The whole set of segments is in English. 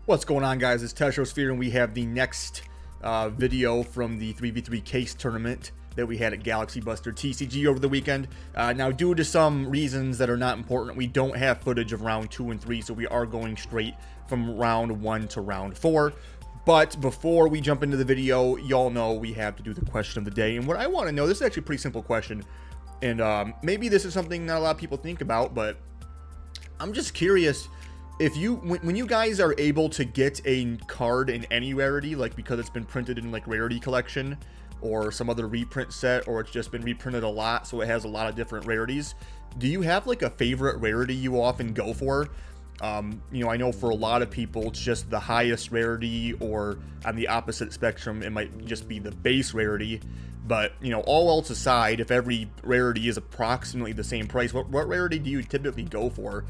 What's going on, guys? It's Testrosphere, and we have the next video from the 3v3 case tournament that we had at GalaxyBusterTCG over the weekend. Now, due to some reasons that are not important, we don't have footage of round 2 and 3, so we are going straight from round 1 to round 4. But before we jump into the video, y'all know we have to do the question of the day. And what I want to know, this is actually a pretty simple question, and maybe this is something not a lot of people think about, but I'm just curious. If you, when you guys are able to get a card in any rarity, like because it's been printed in like rarity collection or some other reprint set, or it's just been reprinted a lot, so it has a lot of different rarities, do you have like a favorite rarity you often go for? You know, I know for a lot of people it's just the highest rarity, or on the opposite spectrum it might just be the base rarity. But, you know, all else aside, if every rarity is approximately the same price, what rarity do you typically go for?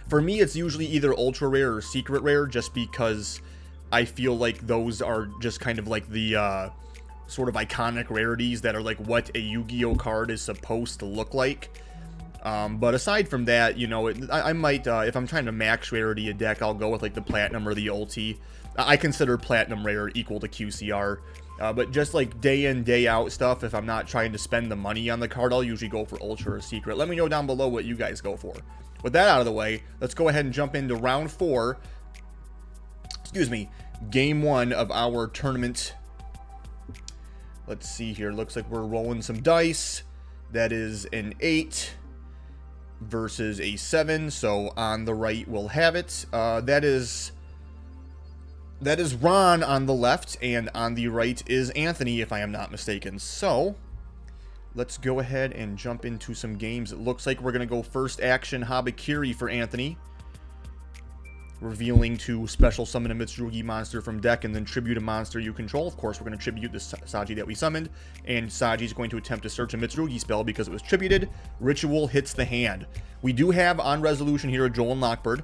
For me, it's usually either ultra rare or secret rare, just because I feel like those are just kind of like the sort of iconic rarities that are like what a Yu-Gi-Oh card is supposed to look like. But aside from that, you know, I might, if I'm trying to max rarity a deck, I'll go with like the platinum or the ulti. I consider platinum rare equal to QCR. But just like day in, day out stuff, if I'm not trying to spend the money on the card, I'll usually go for ultra or secret. Let me know down below what you guys go for. With that out of the way, let's go ahead and jump into round 4. Excuse me, game 1 of our tournament. Let's see here. Looks like we're rolling some dice. That is an 8 versus a 7. So on the right, we'll have it. That is Ron on the left, and on the right is Anthony, if I am not mistaken. So let's go ahead and jump into some games. It looks like we're going to go first action Habakiri for Anthony, revealing to special summon a Mitsurugi monster from deck and then tribute a monster you control. Of course, we're going to tribute the Saji that we summoned, and Saji is going to attempt to search a Mitsurugi spell because it was tributed. Ritual hits the hand. We do have on resolution here a Joel and Lockbird.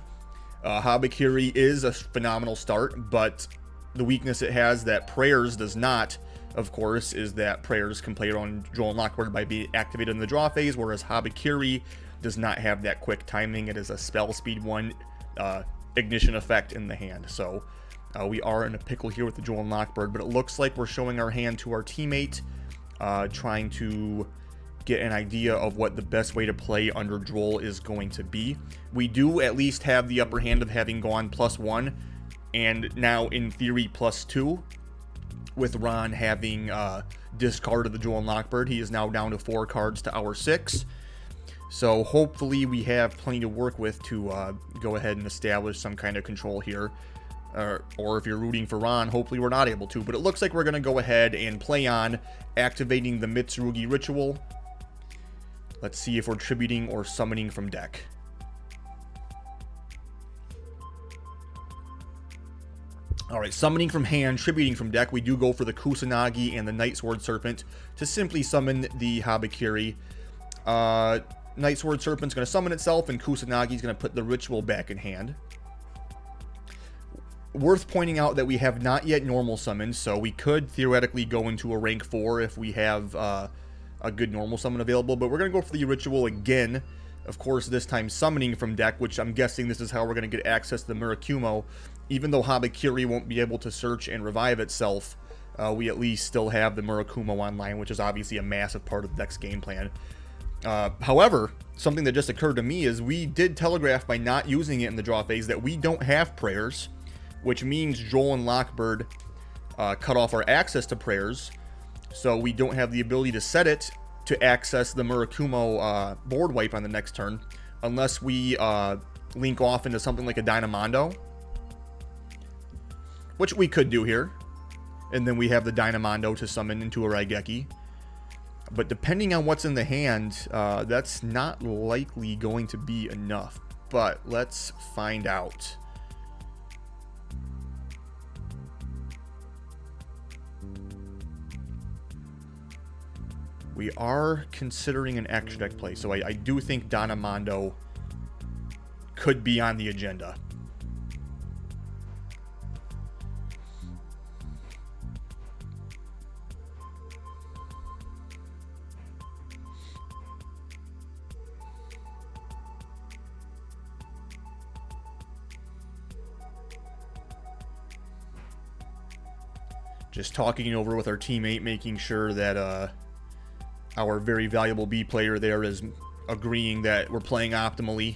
Habakiri is a phenomenal start, but the weakness it has that Prayers does not, of course, is that Prayers can play on Joel and Lockbird by being activated in the draw phase, whereas Habakiri does not have that quick timing. It is a spell speed 1 ignition effect in the hand. So we are in a pickle here with the Joel and Lockbird, but it looks like we're showing our hand to our teammate, trying to get an idea of what the best way to play under Joel is going to be. We do at least have the upper hand of having gone +1, and now in theory +2, with Ron having discarded the Joel and Lockbird. He is now down to 4 cards to our 6. So hopefully we have plenty to work with to go ahead and establish some kind of control here. Or if you're rooting for Ron, hopefully we're not able to. But it looks like we're going to go ahead and play on activating the Mitsurugi Ritual. Let's see if we're tributing or summoning from deck. Alright, summoning from hand, tributing from deck. We do go for the Kusanagi and the Night Sword Serpent to simply summon the Habakiri. Night Sword Serpent's going to summon itself, and Kusanagi's going to put the ritual back in hand. Worth pointing out that we have not yet normal summoned, so we could theoretically go into a rank 4 if we have a good normal summon available, but we're going to go for the ritual again. Of course, this time summoning from deck, which I'm guessing this is how we're going to get access to the Murakumo. Even though Habakiri won't be able to search and revive itself, we at least still have the Murakumo online, which is obviously a massive part of the deck's game plan. However, something that just occurred to me is we did telegraph by not using it in the draw phase that we don't have Prayers, which means Joel and Lockbird cut off our access to Prayers, so we don't have the ability to set it to access the Murakumo board wipe on the next turn, unless we link off into something like a Dynamondo, which we could do here, and then we have the Dynamondo to summon into a Raigeki. But depending on what's in the hand, that's not likely going to be enough. But let's find out. We are considering an extra deck play, so I do think Dynamondo could be on the agenda. Just talking it over with our teammate, making sure that our very valuable B player there is agreeing that we're playing optimally.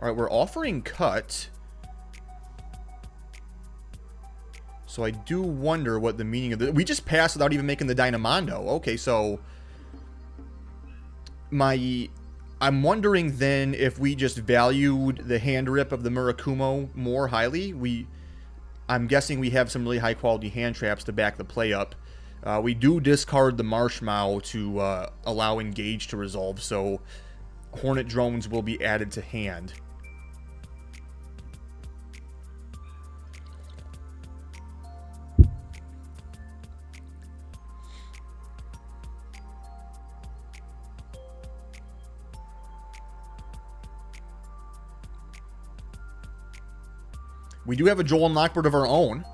All right, we're offering cut. So I do wonder what the meaning of this... We just passed without even making the Dynamondo. Okay, so... I'm wondering then if we just valued the hand rip of the Murakumo more highly. I'm guessing we have some really high quality hand traps to back the play up. We do discard the Marshmallow to allow Engage to resolve, so Hornet Drones will be added to hand. We do have a Joel Knockbird of our own.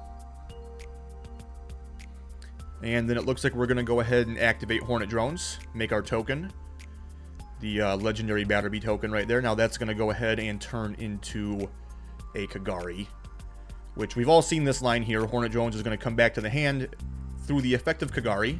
And then it looks like we're going to go ahead and activate Hornet Drones. Make our token. The legendary Battery token right there. Now that's going to go ahead and turn into a Kagari. Which we've all seen this line here. Hornet Drones is going to come back to the hand through the effect of Kagari.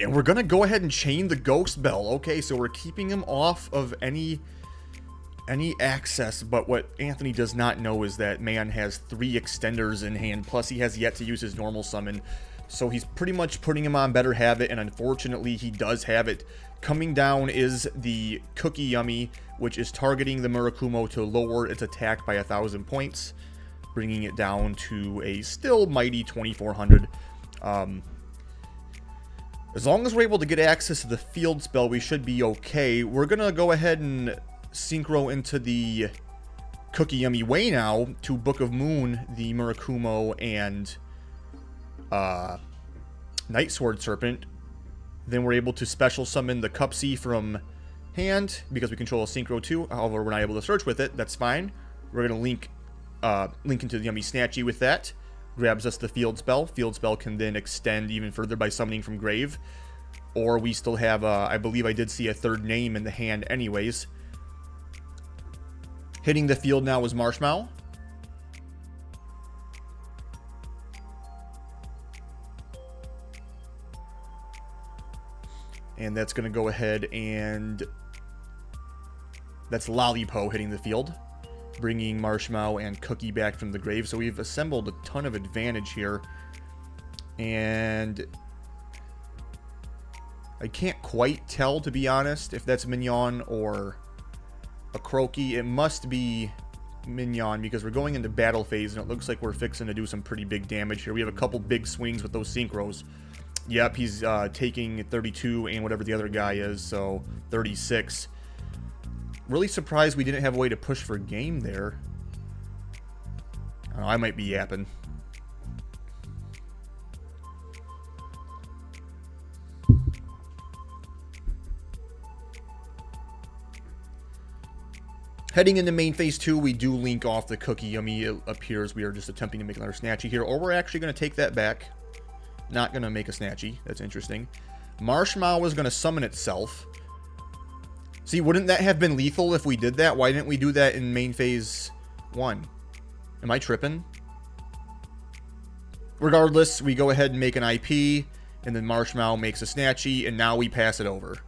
And we're going to go ahead and chain the Ghost Bell. Okay, so we're keeping him off of any access. But what Anthony does not know is that man has 3 extenders in hand. Plus, he has yet to use his normal summon. So he's pretty much putting him on better habit. And unfortunately, he does have it. Coming down is the Cookie Yummy, which is targeting the Murakumo to lower its attack by 1,000 points. Bringing it down to a still mighty 2,400. As long as we're able to get access to the field spell, we should be okay. We're going to go ahead and synchro into the Cookie Yummy way now to Book of Moon, the Murakumo, and Night Sword Serpent. Then we're able to special summon the Cupsy from hand because we control a Synchro too. However, we're not able to search with it. That's fine. We're going to link into the Yummy Snatchy with that. Grabs us the field spell. Field spell can then extend even further by summoning from grave. Or we still have, I believe I did see a third name in the hand anyways. Hitting the field now is Marshmallow. And that's going to go ahead and... That's Lollipo hitting the field. Bringing Marshmallow and Cookie back from the grave. So we've assembled a ton of advantage here. And I can't quite tell, to be honest, if that's Mignon or a Croaky. It must be Mignon because we're going into battle phase and it looks like we're fixing to do some pretty big damage here. We have a couple big swings with those synchros. Yep, he's taking 32 and whatever the other guy is, so 36. Really surprised we didn't have a way to push for game there. I don't know, I might be yapping. Heading into main phase 2, we do link off the Cookie Yummy. It appears we are just attempting to make another Snatchy here, or we're actually going to take that back. Not going to make a Snatchy. That's interesting. Marshmallow is going to summon itself. See, wouldn't that have been lethal if we did that? Why didn't we do that in main phase 1? Am I tripping? Regardless, we go ahead and make an IP, and then Marshmallow makes a Snatchy, and now we pass it over.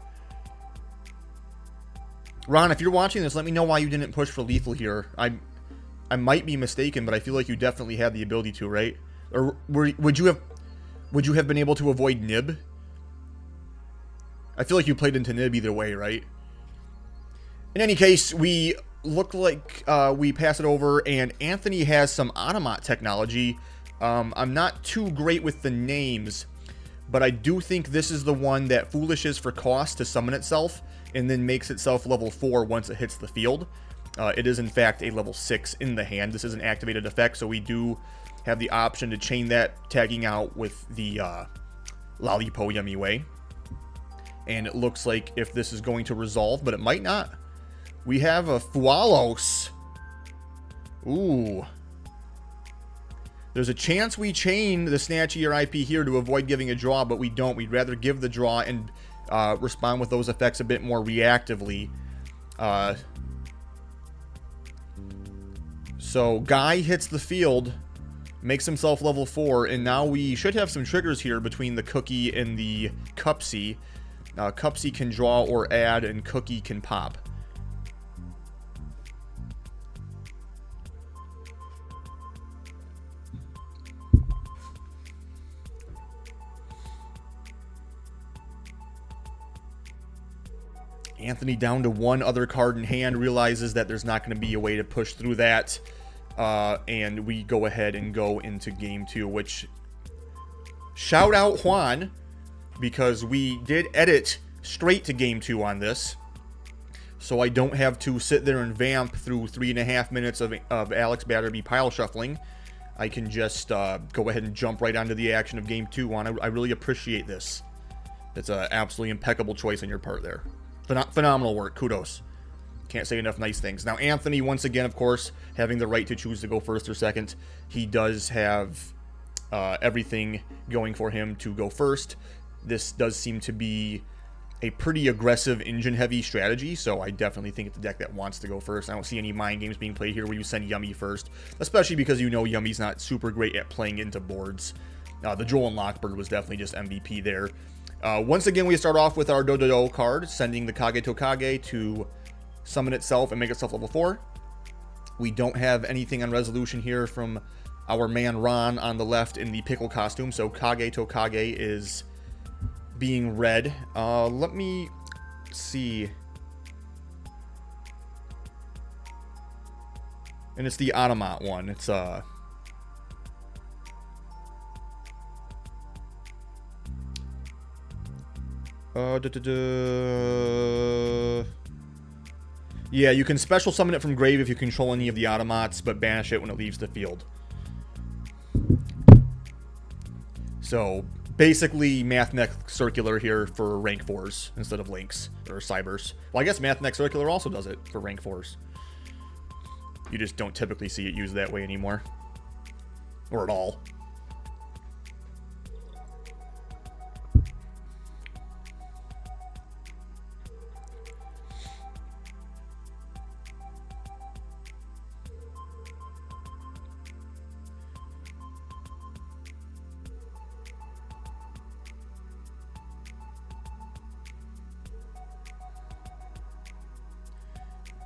Ron, if you're watching this, let me know why you didn't push for lethal here. I might be mistaken, but I feel like you definitely had the ability to, right? Or would you have been able to avoid Nib? I feel like you played into Nib either way, right? In any case, we look like we pass it over, and Anthony has some Onomat technology. I'm not too great with the names, but I do think this is the one that foolishes for cost to summon itself, and then makes itself level 4 once it hits the field. It is, in fact, a level 6 in the hand. This is an activated effect, so we do have the option to chain that, tagging out with the Lollipo Yummy Way. And it looks like if this is going to resolve, but it might not. We have a Fualos. Ooh. There's a chance we chain the Snatchy or IP here to avoid giving a draw, but we don't. We'd rather give the draw and respond with those effects a bit more reactively. So Guy hits the field, makes himself level 4, and now we should have some triggers here between the Cookie and the Cupsy. Cupsy can draw or add, and Cookie can pop. Anthony down to one other card in hand, realizes that there's not going to be a way to push through that. And we go ahead and go into game 2, which, shout out Juan, because we did edit straight to game 2 on this. So I don't have to sit there and vamp through 3.5 minutes of Alex Batterby pile shuffling. I can just go ahead and jump right onto the action of game 2, Juan. I really appreciate this. It's an absolutely impeccable choice on your part there. Phenomenal work. Kudos. Can't say enough nice things. Now, Anthony, once again, of course, having the right to choose to go first or second. He does have everything going for him to go first. This does seem to be a pretty aggressive engine-heavy strategy, so I definitely think it's a deck that wants to go first. I don't see any mind games being played here where you send Yummy first, especially because you know Yummy's not super great at playing into boards. The Joel and Lockbird was definitely just MVP there. Once again, we start off with our DOOD card, sending the Kage Tokage to summon itself and make itself level 4. We don't have anything on resolution here from our man Ron on the left in the pickle costume, so Kage Tokage is being read. Let me see. And it's the Onomat one. It's yeah, you can special summon it from grave if you control any of the Automats, but banish it when it leaves the field. So, basically, Mathmech Circular here for rank 4s instead of Links or Cybers. Well, I guess Mathmech Circular also does it for rank 4s. You just don't typically see it used that way anymore. Or at all.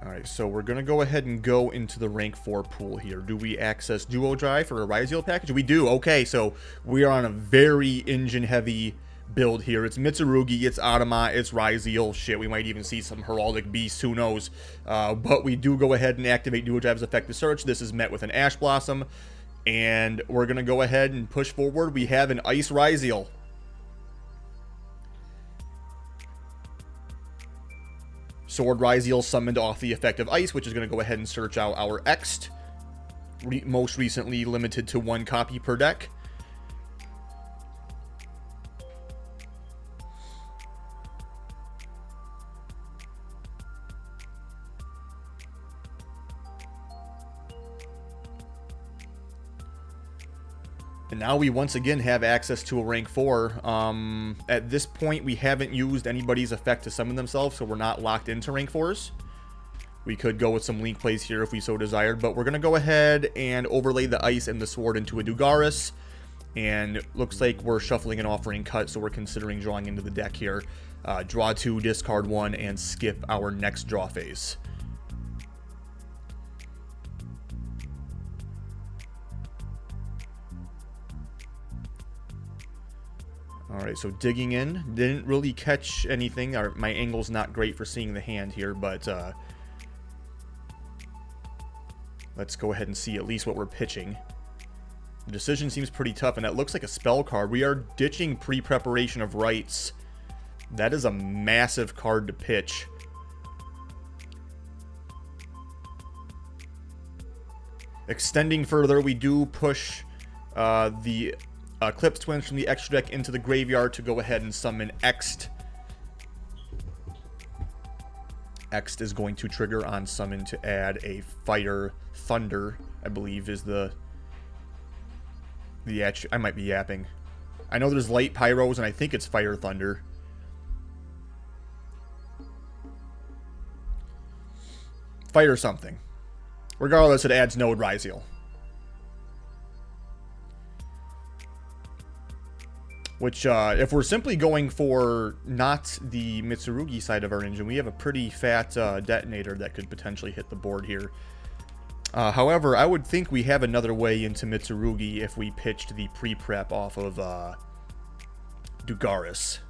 Alright, so we're going to go ahead and go into the rank 4 pool here. Do we access Duo Drive for a Ryzeal package? We do. Okay, so we are on a very engine-heavy build here. It's Mitsurugi, it's Automat, it's Ryzeal. Shit, we might even see some Heraldic Beasts, who knows. But we do go ahead and activate Duo Drive's effective search. This is met with an Ash Blossom. And we're going to go ahead and push forward. We have an Ice Ryzeal. Sword Ryzeal summoned off the effect of Ice, which is going to go ahead and search out our Ext. Most recently limited to 1 copy per deck. And now we once again have access to a rank 4. At this point, we haven't used anybody's effect to summon themselves, so we're not locked into rank 4s. We could go with some link plays here if we so desired, but we're going to go ahead and overlay the Ice and the Sword into a Dugaris. And looks like we're shuffling an Offering Cut, so we're considering drawing into the deck here. Draw 2, discard 1, and skip our next draw phase. Alright, so digging in. Didn't really catch anything. My angle's not great for seeing the hand here, but let's go ahead and see at least what we're pitching. The decision seems pretty tough, and that looks like a spell card. We are ditching pre-preparation of rights. That is a massive card to pitch. Extending further, we do push the Eclipse Twins from the extra deck into the graveyard to go ahead and summon Ext. X is going to trigger on summon to add a Fire Thunder, I believe is the I might be yapping. I know there's Light Pyros, and I think it's Fire Thunder. Fire something. Regardless, it adds Node Ryzeal. Which, if we're simply going for not the Mitsurugi side of our engine, we have a pretty fat detonator that could potentially hit the board here. However, I would think we have another way into Mitsurugi if we pitched the pre-prep off of Dugaris.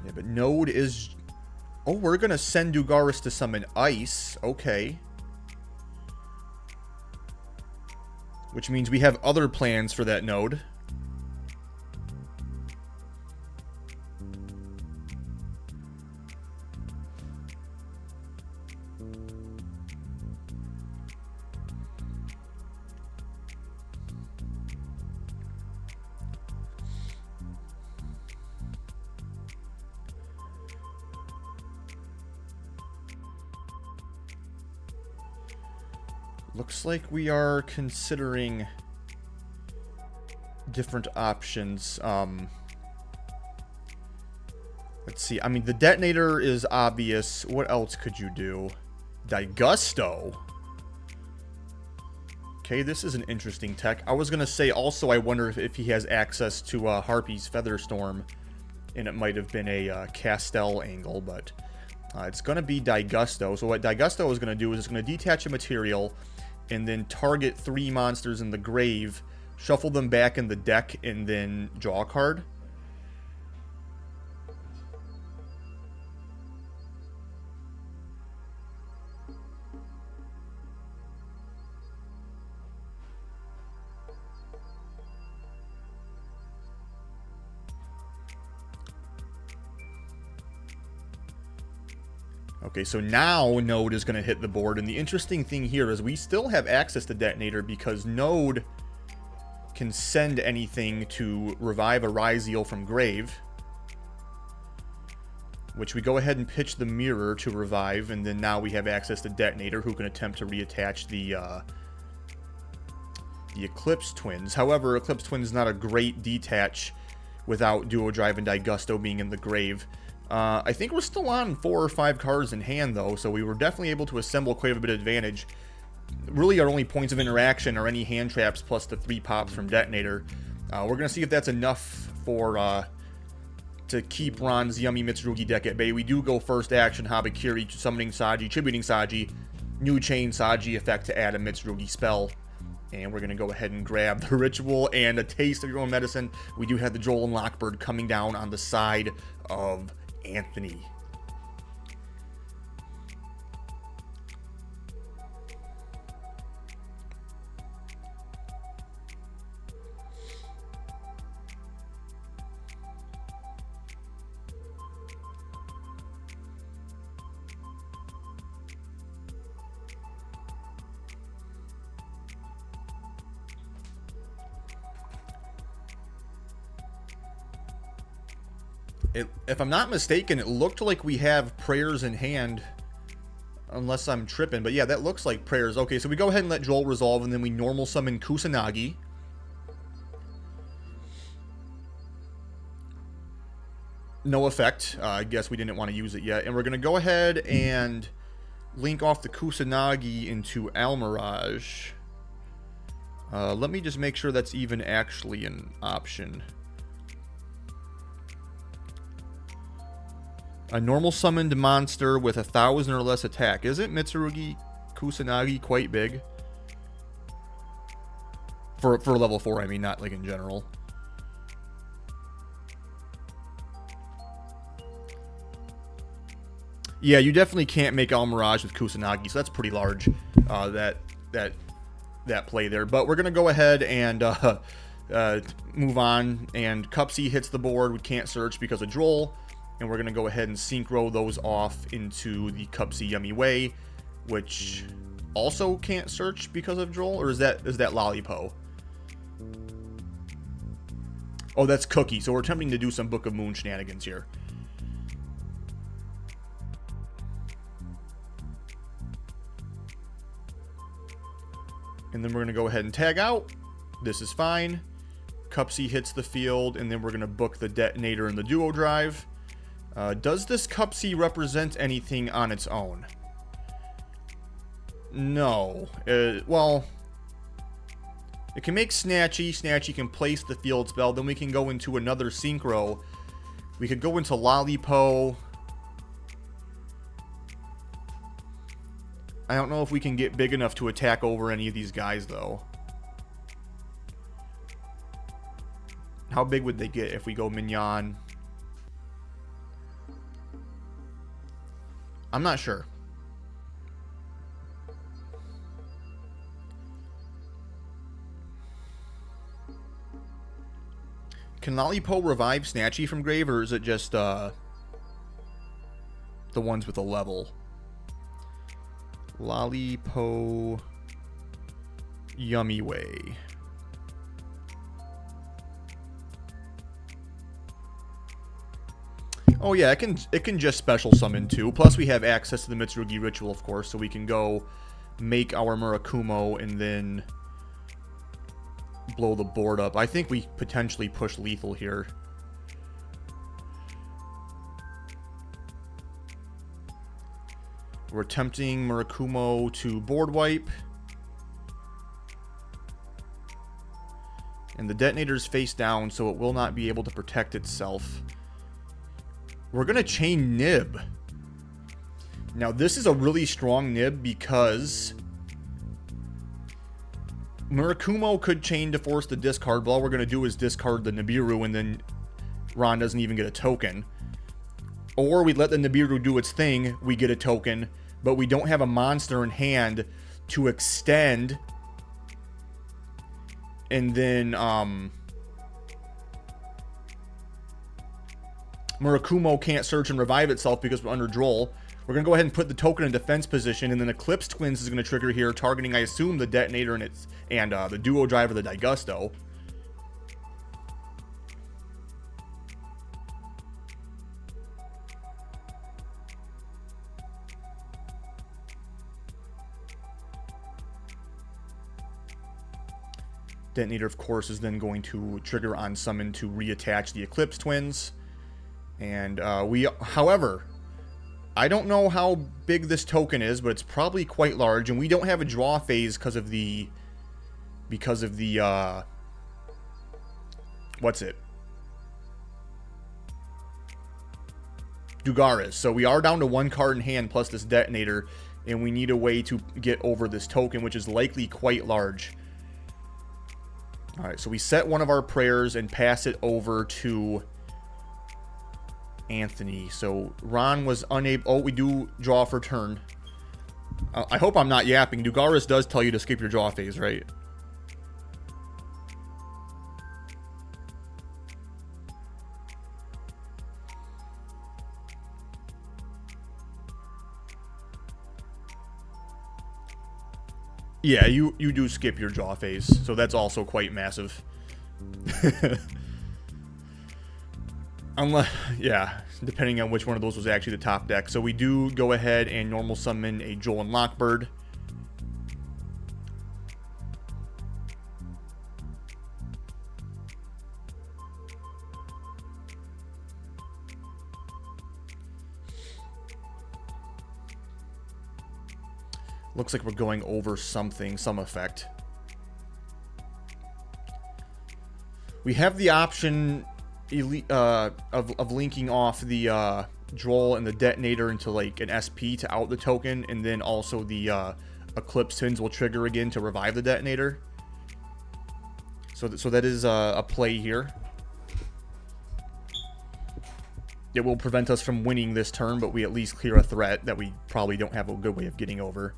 Yeah, but Node is... Oh, we're going to send Dugaris to summon Ice. Okay. Which means we have other plans for that Node. Looks like we are considering different options. Let's see. I mean, the detonator is obvious. What else could you do? Daigusto. Okay, this is an interesting tech. I was going to say also I wonder if he has access to Harpy's Featherstorm, and it might have been a Castell angle, but it's going to be Daigusto. So what Daigusto is going to do is it's going to detach a material and then target 3 monsters in the grave, shuffle them back in the deck, and then draw a card. Okay, so now Node is going to hit the board, and the interesting thing here is we still have access to Detonator because Node can send anything to revive a Ryzeal from grave, which we go ahead and pitch the Mirror to revive, and then now we have access to Detonator, who can attempt to reattach the Eclipse Twins. However, Eclipse Twins is not a great detach without Duo Drive and Daigusto being in the grave. I think we're still on 4 or 5 cards in hand, though, so we were definitely able to assemble quite a bit of advantage. Really, our only points of interaction are any hand traps plus the 3 pops from Detonator. We're going to see if that's enough for to keep Ron's yummy Mitsurugi deck at bay. We do go first action, Habakiri, summoning Saji, tributing Saji, new chain Saji effect to add a Mitsurugi spell. And we're going to go ahead and grab the Ritual and a Taste of Your Own Medicine. We do have the Joel and Lockbird coming down on the side of Anthony. If I'm not mistaken, it looked like we have prayers in hand, unless I'm tripping. But yeah, that looks like prayers. Okay, so we go ahead and let Joel resolve, and then we normal summon Kusanagi. No effect. I guess we didn't want to use it yet. And we're going to go ahead and link off the Kusanagi into Almirage. Let me just make sure that's even actually an option. A normal summoned monster with 1,000 or less attack. Isn't Mitsurugi Kusanagi quite big? For level 4, I mean, not like in general. Yeah, you definitely can't make Almirage with Kusanagi, so that's pretty large, that play there. But we're going to go ahead and move on, and Cupsy hits the board. We can't search because of Droll. And we're going to go ahead and synchro those off into the Cupsy Yummy Way, which also can't search because of Droll, or is that Lollipo? Oh, that's Cookie. So we're attempting to do some Book of Moon shenanigans here. And then we're going to go ahead and tag out. This is fine. Cupsy hits the field, and then we're going to book the detonator in the duo drive. Does this Cupsy represent anything on its own? No. Well, it can make Snatchy. Snatchy can place the field spell. Then we can go into another Synchro. We could go into Lollipo. I don't know if we can get big enough to attack over any of these guys, though. How big would they get if we go Mignon? I'm not sure. Can Lollipo revive Snatchy from grave, or is it just the ones with a level? Lollipo Yummy Way. Oh yeah, it can just special summon too. Plus we have access to the Mitsurugi Ritual, of course, so we can go make our Murakumo and then blow the board up. I think we potentially push lethal here. We're attempting Murakumo to board wipe. And the detonator's face down, so it will not be able to protect itself. We're going to chain Nib. Now, this is a really strong Nib because Murakumo could chain to force the discard, but all we're going to do is discard the Nibiru, and then Ron doesn't even get a token. Or we let the Nibiru do its thing, we get a token, but we don't have a monster in hand to extend. And then Murakumo can't search and revive itself because we're under Droll. We're going to go ahead and put the token in defense position, and then Eclipse Twins is going to trigger here, targeting, I assume, the detonator and the duo driver, the Daigusto. Detonator, of course, is then going to trigger on summon to reattach the Eclipse Twins. And however, I don't know how big this token is, but it's probably quite large, and we don't have a draw phase because of the what's it? Dugaris. So we are down to one card in hand plus this detonator, and we need a way to get over this token, which is likely quite large. All right, so we set one of our prayers and pass it over to Anthony. So Ron was unable. Oh, we do draw for turn. I hope I'm not yapping. Dugaris does tell you to skip your draw phase, right? Yeah, you do skip your draw phase, so that's also quite massive. Unless, yeah, depending on which one of those was actually the top deck. So we do go ahead and normal summon a Joel and Lockbird. Looks like we're going over something, some effect. We have the option of linking off the Droll and the detonator into like an SP to out the token, and then also the Eclipse Twins will trigger again to revive the detonator. So that is a play here. It will prevent us from winning this turn, but we at least clear a threat that we probably don't have a good way of getting over.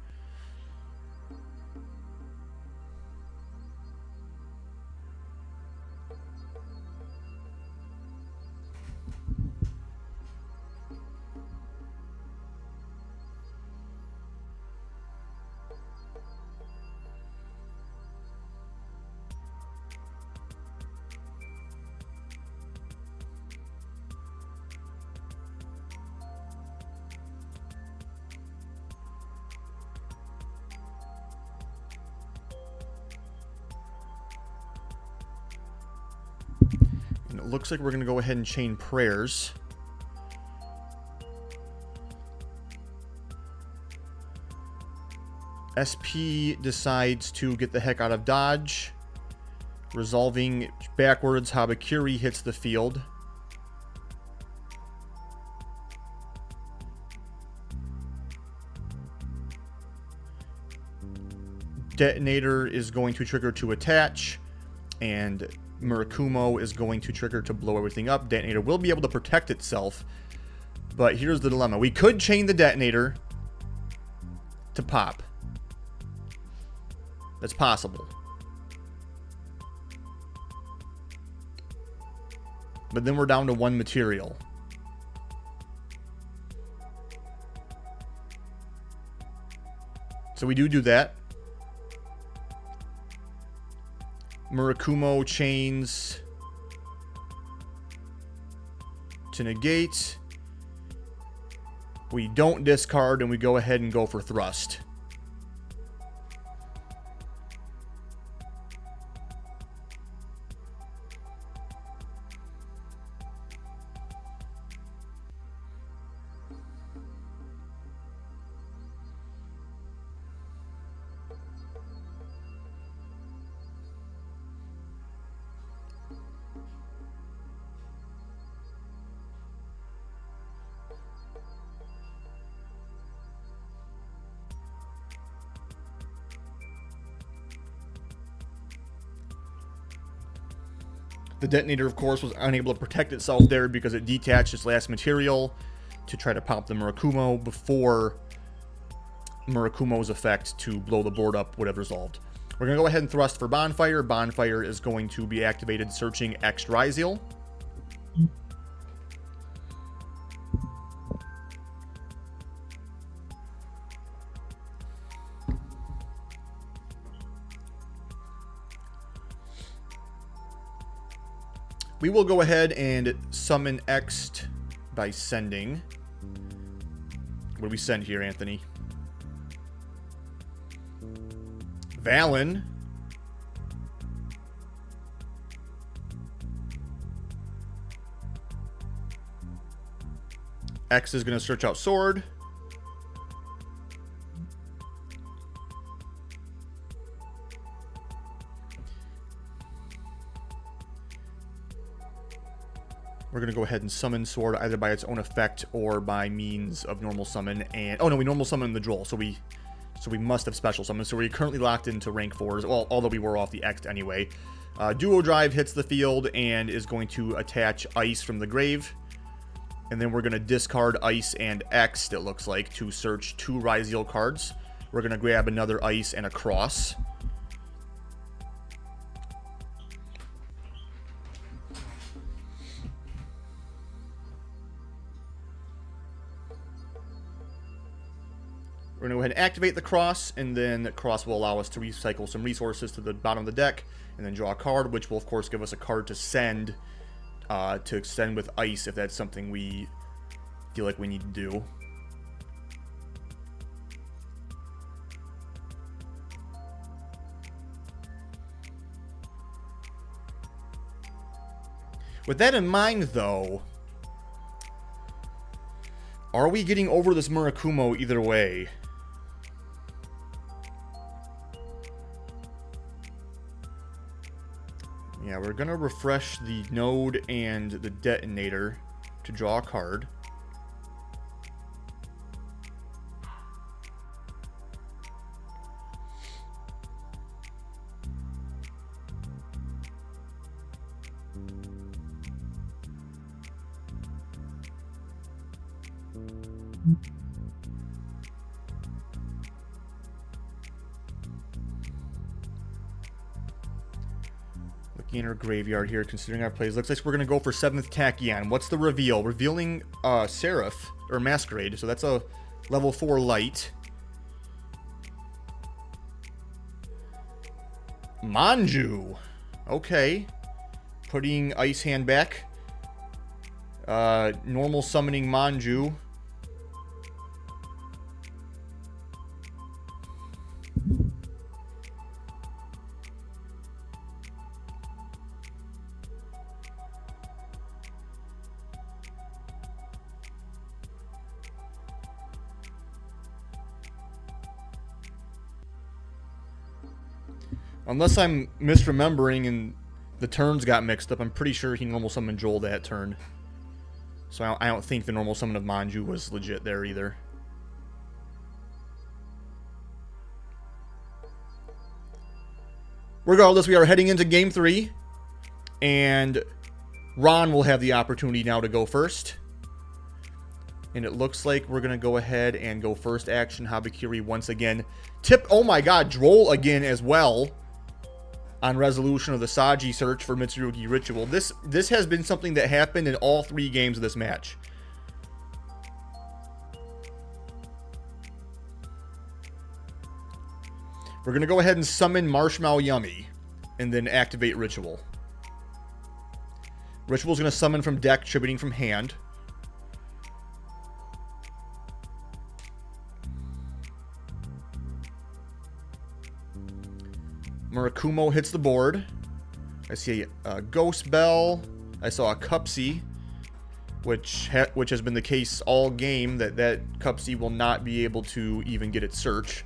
it looks like we're going to go ahead and chain prayers. SP decides to get the heck out of dodge. Resolving backwards, Habakiri hits the field. Detonator is going to trigger to attach, and Murakumo is going to trigger to blow everything up. Detonator will be able to protect itself, but here's the dilemma. We could chain the detonator to pop. That's possible. But then we're down to one material. So we do that. Murakumo chains to negate. We don't discard, and we go ahead and go for thrust. The detonator, of course, was unable to protect itself there because it detached its last material to try to pop the Murakumo before Murakumo's effect to blow the board up would have resolved. We're going to go ahead and thrust for Bonfire. Bonfire is going to be activated searching X-Ryzeal. We will go ahead and summon X'd by sending. What do we send here, Anthony? Valen. X is going to search out Sword. We're going to go ahead and summon Sword either by its own effect or by means of normal summon. And oh no, we normal summon the Droll, so we must have special summon. So we're currently locked into rank 4s, well, although we were off the X anyway. Duo Drive hits the field and is going to attach Ice from the grave. And then we're going to discard Ice and X, it looks like, to search 2 Ryzeal cards. We're going to grab another Ice and a Cross. We're going to go ahead and activate the Cross, and then the Cross will allow us to recycle some resources to the bottom of the deck, and then draw a card, which will, of course, give us a card to send, to extend with Ice if that's something we feel like we need to do. With that in mind, though, are we getting over this Murakumo either way? Yeah, we're going to refresh the node and the detonator to draw a card. Looking in our graveyard here, considering our plays, looks like we're going to go for 7th Tachyon. What's the reveal? Revealing Seraph, or Masquerade, so that's a level 4 light. Manju. Okay. Putting Ice Hand back. Normal summoning Manju. Unless I'm misremembering and the turns got mixed up, I'm pretty sure he normal summoned Joel that turn. So I don't think the normal summon of Manju was legit there either. Regardless, we are heading into Game 3. And Ron will have the opportunity now to go first. And it looks like we're going to go ahead and go first action. Habakiri once again. Oh my god, Droll again as well. On resolution of the Saji search for Mitsurugi Ritual. This has been something that happened in all 3 games of this match. We're going to go ahead and summon Marshmallow Yummy. And then activate Ritual. Ritual's going to summon from deck, tributing from hand. Murakumo hits the board. I see a Ghost Bell. I saw a Cupsy, which has been the case all game, that Cupsy will not be able to even get its search.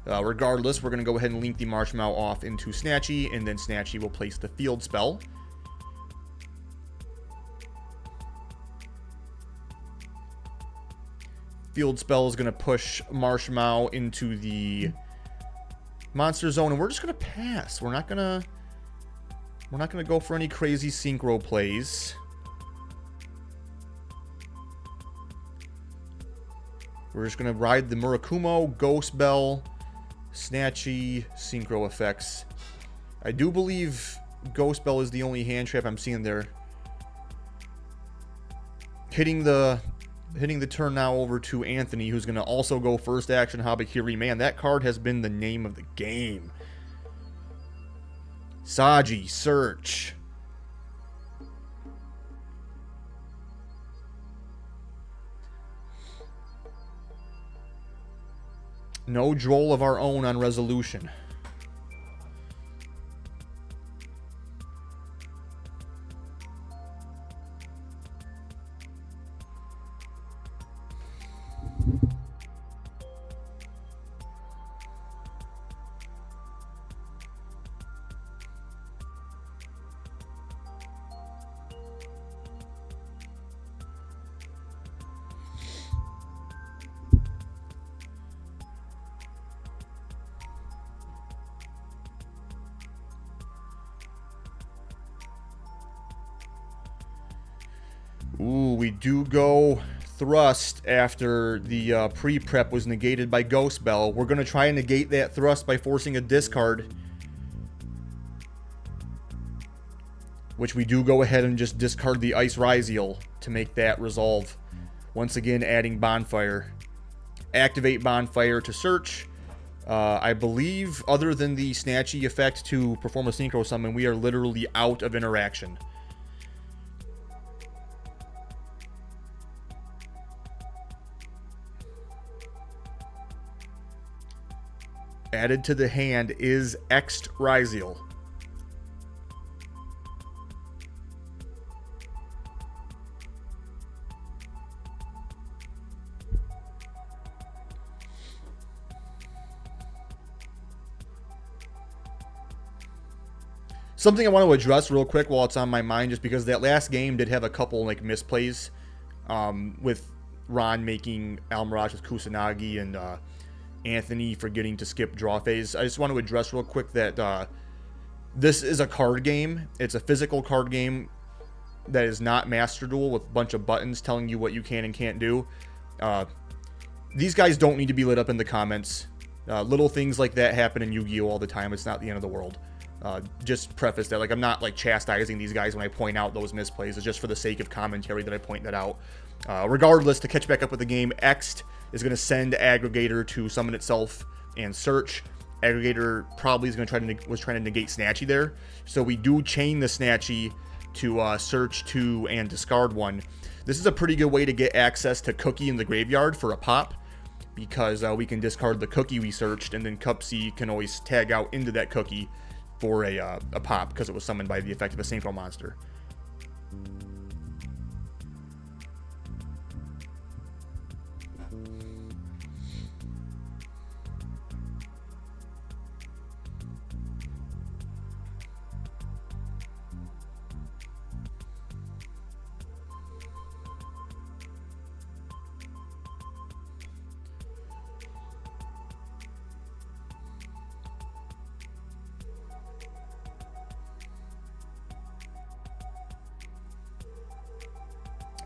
Regardless, we're going to go ahead and link the Marshmallow off into Snatchy, and then Snatchy will place the field spell. Field spell is going to push Marshmallow into the monster zone, and we're just going to pass. We're not going to go for any crazy synchro plays. We're just going to ride the Murakumo, Ghost Bell, Snatchy, synchro effects. I do believe Ghost Bell is the only hand trap I'm seeing there. Hitting the turn now over to Anthony, who's going to also go first action Habakiri. Man, that card has been the name of the game. Saji, search. No Droll of our own on resolution. Ooh, we do go thrust after the pre-prep was negated by Ghost Bell. We're going to try and negate that thrust by forcing a discard. Which we do go ahead and just discard the Ice Ryzeal to make that resolve. Once again, adding Bonfire. Activate Bonfire to search. I believe, other than the Snatchy effect to perform a Synchro Summon, we are literally out of interaction. Added to the hand is X'd Ryzeal. Something I want to address real quick while it's on my mind, just because that last game did have a couple like misplays, with Ron making Almirage with Kusanagi and Anthony forgetting to skip draw phase. I just want to address real quick that this is a card game. It's a physical card game that is not Master Duel with a bunch of buttons telling you what you can and can't do. These guys don't need to be lit up in the comments. Little things like that happen in Yu-Gi-Oh! All the time. It's not the end of the world. Just preface that, like, I'm not like chastising these guys when I point out those misplays. It's just for the sake of commentary that I point that out. Regardless, to catch back up with the game, X'd is going to send Aggregator to summon itself and search. Aggregator probably is going to was trying to negate Snatchy there, so we do chain the Snatchy to search 2 and discard 1. This is a pretty good way to get access to Cookie in the graveyard for a pop, because we can discard the Cookie we searched, and then Cupsy can always tag out into that Cookie for a pop, because it was summoned by the effect of a Synchro monster.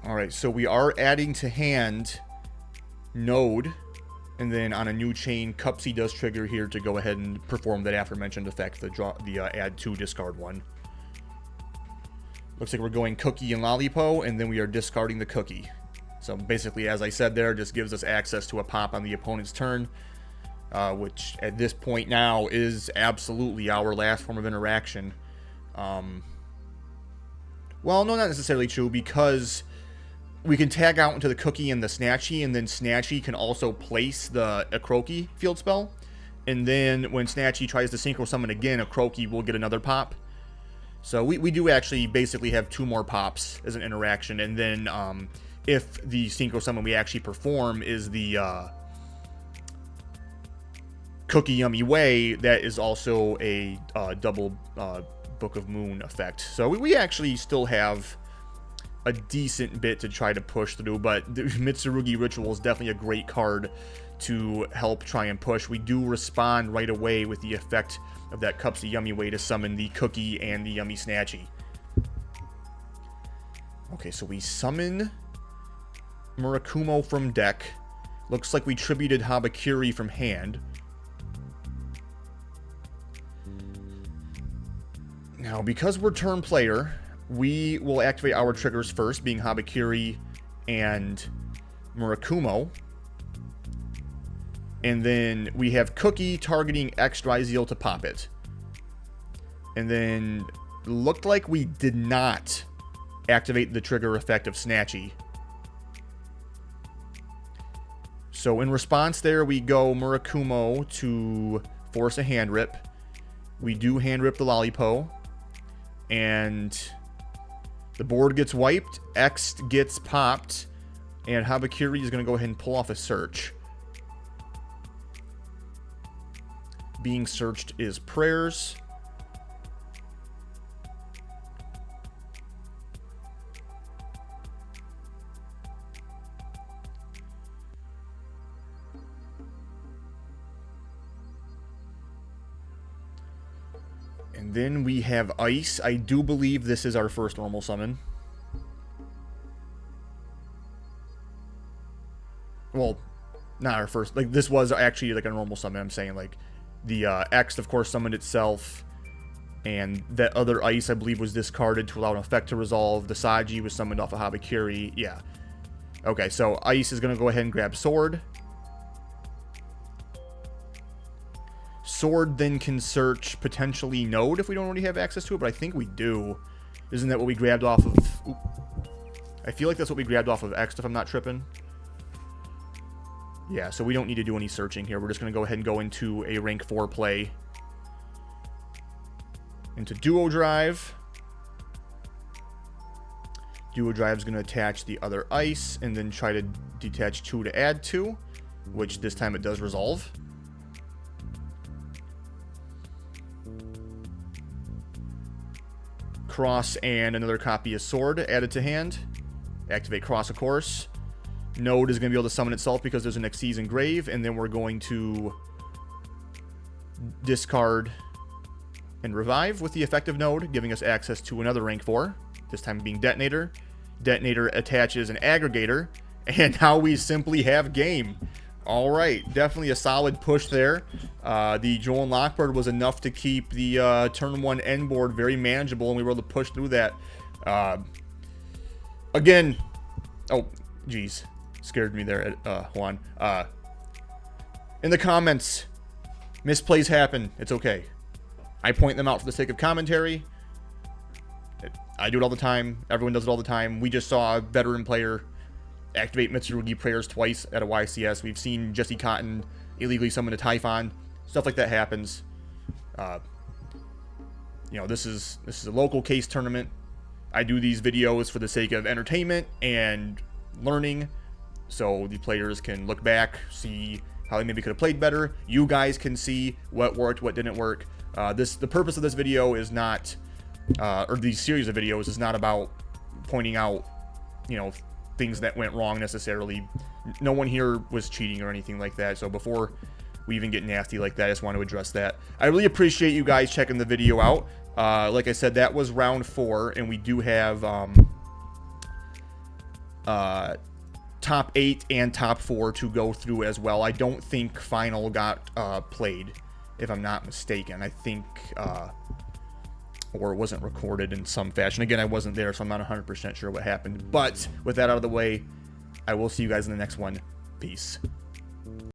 All right, so we are adding to hand Node, and then on a new chain, Cupsy does trigger here to go ahead and perform that aforementioned effect, the add to discard one. Looks like we're going Cookie and Lollipop, and then we are discarding the Cookie. So basically, as I said there, just gives us access to a pop on the opponent's turn, which at this point now is absolutely our last form of interaction. Well, no, not necessarily true, because we can tag out into the Cookie and the Snatchy, and then Snatchy can also place a Croaky field spell. And then when Snatchy tries to Synchro Summon again, a Croaky will get another pop. So we do actually basically have 2 more pops as an interaction. And then if the Synchro Summon we actually perform is the Cookie Yummy Way, that is also a double Book of Moon effect. So we actually still have a decent bit to try to push through, but the Mitsurugi Ritual is definitely a great card to help try and push. We do respond right away with the effect of that Cupsy Yummy Way to summon the Cookie and the Yummy Snatchy. Okay, so we summon Murakumo from deck. Looks like we tributed Habakiri from hand. Now, because we're turn player, we will activate our triggers first, being Habakiri and Murakumo. And then we have Cookie targeting MitsuRyzeal to pop it. And then looked like we did not activate the trigger effect of Snatchy. So in response there, we go Murakumo to force a hand rip. We do hand rip the Lollipop. And the board gets wiped, X gets popped, and Habakiri is going to go ahead and pull off a search. Being searched is Prayers. And then we have Ice. I do believe this is our first normal summon. Well, not our first. Like, this was actually like a normal summon. I'm saying, like, the X, of course, summoned itself. And that other Ice, I believe, was discarded to allow an effect to resolve. The Saji was summoned off of Habakiri. Yeah. Okay, so Ice is going to go ahead and grab Sword. Sword then can search potentially Node if we don't already have access to it, but I think we do. Isn't that what we grabbed off of... Oop. I feel like that's what we grabbed off of X, if I'm not tripping. Yeah, so we don't need to do any searching here. We're just going to go ahead and go into a rank 4 play. Into Duo Drive. Duo Drive is going to attach the other Ice, and then try to detach 2 to add 2, which this time it does resolve. Cross and another copy of Sword added to hand. Activate Cross, of course. Node is going to be able to summon itself because there's an Xyz Engrave, and then we're going to discard and revive with the effective Node, giving us access to another rank 4, this time being Detonator. Detonator attaches an Aggregator, and now we simply have game. All right, definitely a solid push there. The Joel Lockbird was enough to keep the turn 1 end board very manageable, and we were able to push through that. Again, oh, geez, scared me there, Juan. In the comments, misplays happen. It's okay. I point them out for the sake of commentary. I do it all the time. Everyone does it all the time. We just saw a veteran player activate Mitsurugi Prayers twice at a YCS. We've seen Jesse Cotton illegally summon a Typhon. Stuff like that happens. You know, this is a local case tournament. I do these videos for the sake of entertainment and learning, so the players can look back, see how they maybe could have played better. You guys can see what worked, what didn't work. The purpose of this video is not, or these series of videos is not about pointing out, you know, things that went wrong necessarily. No one here was cheating or anything like that. So before we even get nasty like that, I just want to address that. I really appreciate you guys checking the video out. Like I said, that was round 4, and we do have top 8 and top 4 to go through as well. I don't think final got played, if I'm not mistaken. I think, or it wasn't recorded in some fashion. Again, I wasn't there, so I'm not 100% sure what happened. But with that out of the way, I will see you guys in the next one. Peace.